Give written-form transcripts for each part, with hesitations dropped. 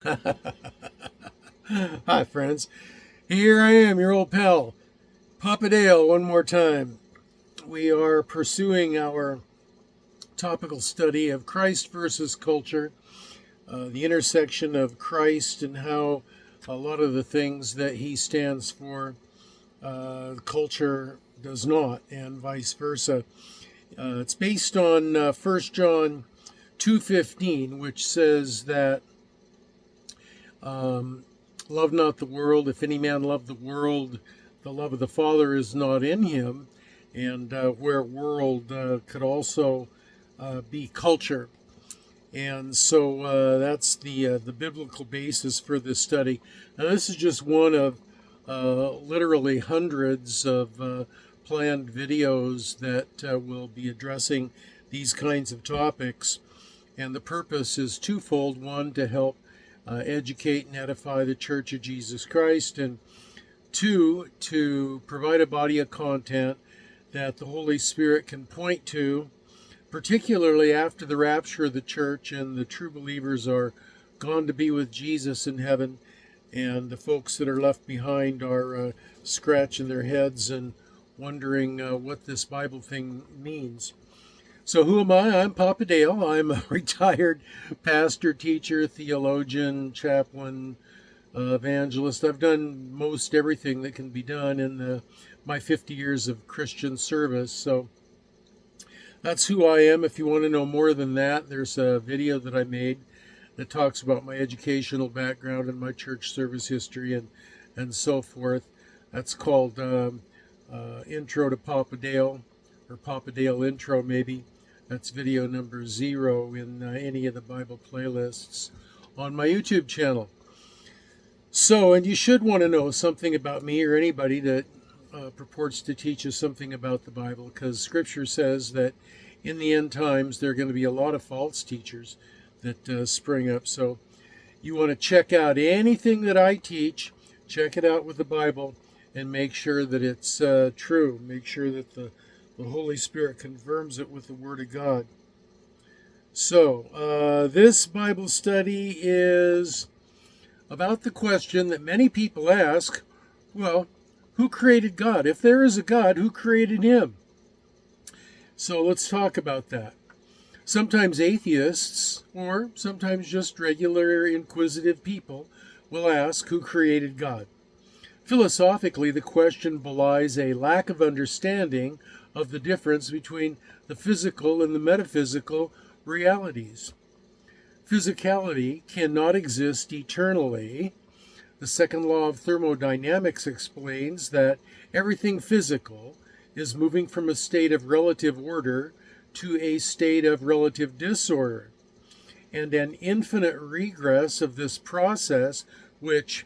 Hi, friends. Here I am, your old pal, Papa Dale, one more time. We are pursuing our topical study of Christ versus culture, the intersection of Christ and how a lot of the things that he stands for, culture does not, and vice versa. It's based on 1 John 2:15, which says that Um, love not the world. If any man love the world, the love of the Father is not in him. And where world could also be culture. And so that's the biblical basis for this study. Now, this is just one of literally hundreds of planned videos that will be addressing these kinds of topics. And the purpose is twofold. One, to help educate and edify the Church of Jesus Christ, and two, to provide a body of content that the Holy Spirit can point to, particularly after the rapture of the church and the true believers are gone to be with Jesus in heaven, and the folks that are left behind are scratching their heads and wondering what this Bible thing means. So, who am I? I'm Papa Dale. I'm a retired pastor, teacher, theologian, chaplain, evangelist. I've done most everything that can be done in my 50 years of Christian service. So, that's who I am. If you want to know more than that, there's a video that I made that talks about my educational background and my church service history and so forth. That's called Intro to Papa Dale, or Papa Dale Intro, maybe. That's video number 0 in any of the Bible playlists on my YouTube channel. So, and you should want to know something about me or anybody that purports to teach us something about the Bible, because Scripture says that in the end times there are going to be a lot of false teachers that spring up. So, you want to check out anything that I teach, check it out with the Bible, and make sure that it's true. Make sure that the Holy Spirit confirms it with the Word of God. So, this Bible study is about the question that many people ask, well, who created God? If there is a God, who created him? So let's talk about that. Sometimes atheists, or sometimes just regular inquisitive people, will ask, who created God? Philosophically, the question belies a lack of understanding of the difference between the physical and the metaphysical realities. Physicality cannot exist eternally. The second law of thermodynamics explains that everything physical is moving from a state of relative order to a state of relative disorder. And an infinite regress of this process, which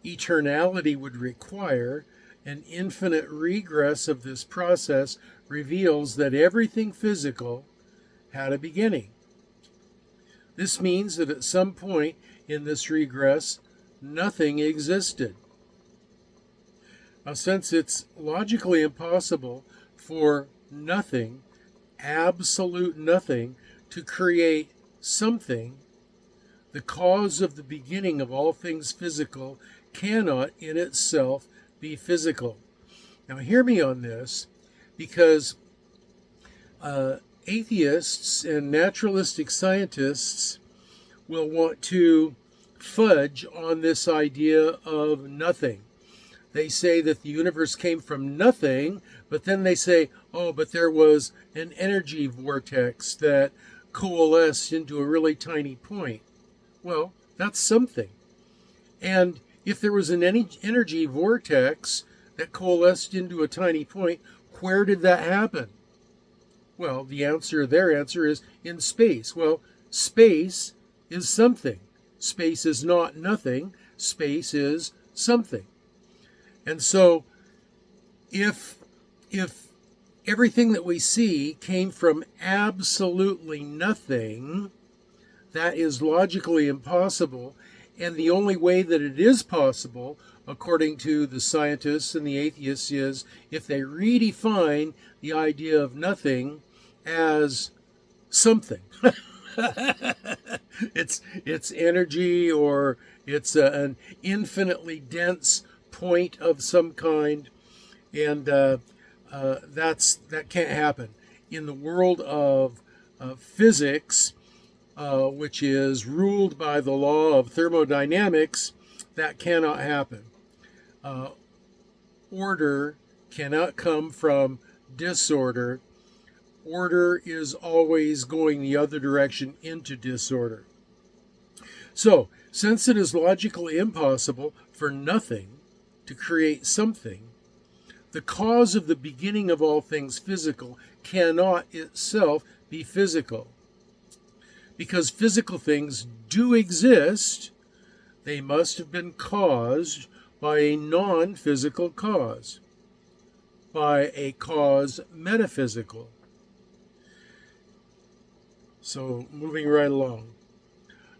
eternality would require, an infinite regress of this process reveals that everything physical had a beginning. This means that at some point in this regress, nothing existed. Now, since it's logically impossible for nothing, absolute nothing, to create something, the cause of the beginning of all things physical cannot in itself be physical. Now, hear me on this, because atheists and naturalistic scientists will want to fudge on this idea of nothing. They say that the universe came from nothing, but then they say, oh, but there was an energy vortex that coalesced into a really tiny point. Well, that's something. And if there was an energy vortex that coalesced into a tiny point, where did that happen? Well, their answer is in space. Well, space is something. Space is not nothing. Space is something. And so if everything that we see came from absolutely nothing, that is logically impossible. And the only way that it is possible, according to the scientists and the atheists, is if they redefine the idea of nothing as something. it's energy, or it's an infinitely dense point of some kind, and that can't happen in the world of physics, which is ruled by the law of thermodynamics. That cannot happen. Order cannot come from disorder. Order is always going the other direction into disorder. So, since it is logically impossible for nothing to create something, the cause of the beginning of all things physical cannot itself be physical. Because physical things do exist, they must have been caused by a non-physical cause, by a cause metaphysical. So, moving right along.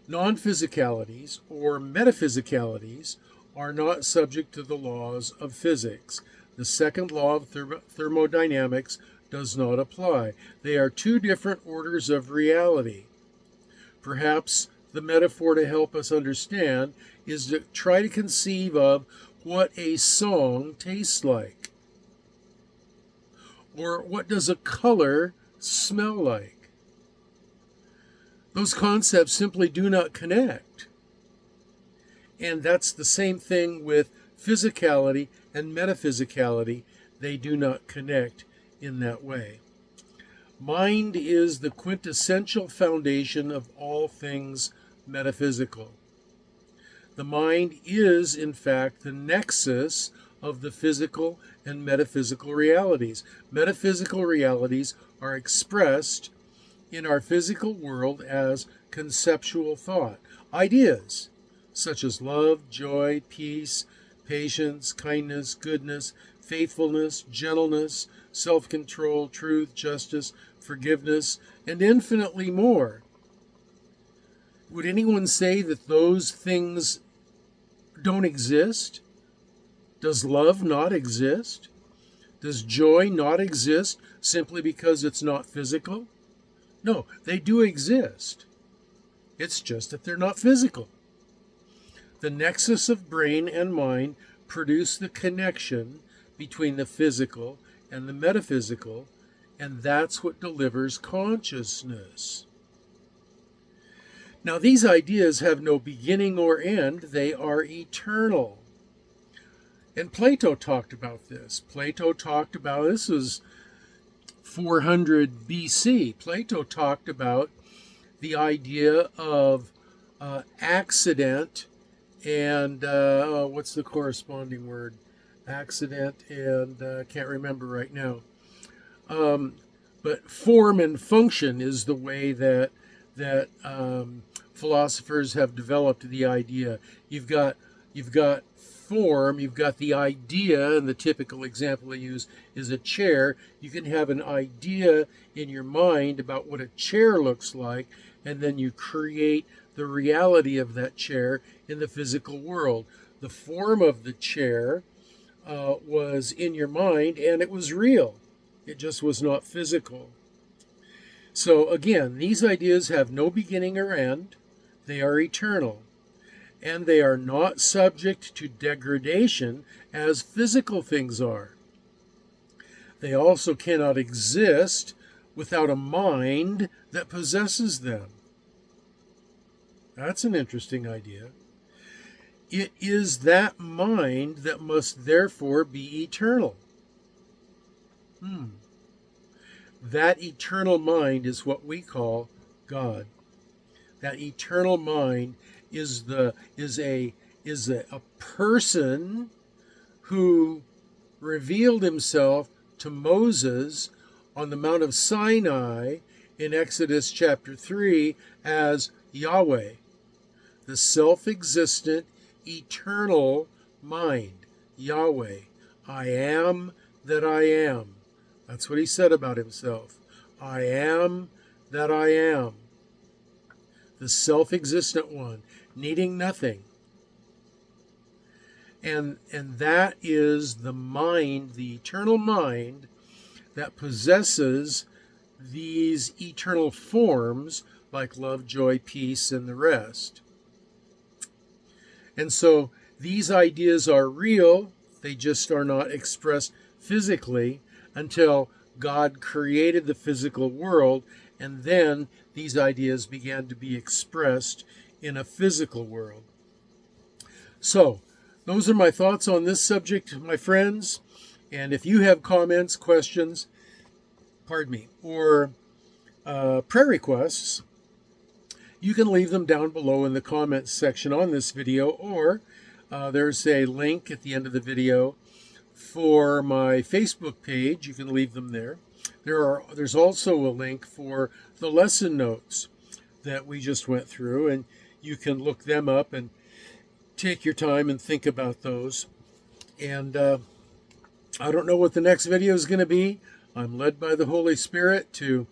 Non-physicalities or metaphysicalities are not subject to the laws of physics. The second law of thermodynamics does not apply. They are two different orders of reality. Perhaps the metaphor to help us understand is to try to conceive of what a song tastes like. Or what does a color smell like? Those concepts simply do not connect. And that's the same thing with physicality and metaphysicality. They do not connect in that way. Mind is the quintessential foundation of all things metaphysical. The mind is, in fact, the nexus of the physical and metaphysical realities. Metaphysical realities are expressed in our physical world as conceptual thought. Ideas such as love, joy, peace, patience, kindness, goodness, faithfulness, gentleness, self-control, truth, justice, forgiveness, and infinitely more. Would anyone say that those things don't exist? Does love not exist? Does joy not exist simply because it's not physical? No, they do exist. It's just that they're not physical. The nexus of brain and mind produce the connection between the physical and the metaphysical, and that's what delivers consciousness. Now, these ideas have no beginning or end. They are eternal. And Plato talked about this. This was 400 BC. Plato talked about the idea of accident and what's the corresponding word? Accident and can't remember right now. But form and function is the way that philosophers have developed the idea. You've got form, you've got the idea, and the typical example they use is a chair. You can have an idea in your mind about what a chair looks like, and then you create the reality of that chair in the physical world. The form of the chair was in your mind, and it was real. It just was not physical. So again, these ideas have no beginning or end. They are eternal. And they are not subject to degradation as physical things are. They also cannot exist without a mind that possesses them. That's an interesting idea. It is that mind that must therefore be eternal. That eternal mind is what we call God. That eternal mind is a person who revealed himself to Moses on the Mount of Sinai in Exodus chapter 3 as Yahweh, the self-existent, eternal mind. Yahweh, I am that I am. That's what he said about himself. I am that I am. The self-existent one, needing nothing. And that is the mind, the eternal mind, that possesses these eternal forms like love, joy, peace, and the rest. And so these ideas are real, they just are not expressed physically until God created the physical world, and then these ideas began to be expressed in a physical world. So, those are my thoughts on this subject, my friends. And if you have comments, questions, or prayer requests, you can leave them down below in the comments section on this video, or there's a link at the end of the video for my Facebook page. You can leave them there. There's also a link for the lesson notes that we just went through, and you can look them up and take your time and think about those. And I don't know what the next video is going to be. I'm led by the Holy Spirit to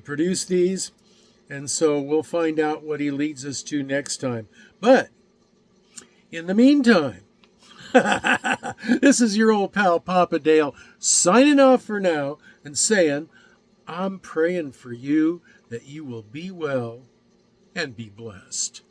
produce these, and so we'll find out what he leads us to next time. But in the meantime, this is your old pal Papa Dale signing off for now and saying, I'm praying for you that you will be well and be blessed.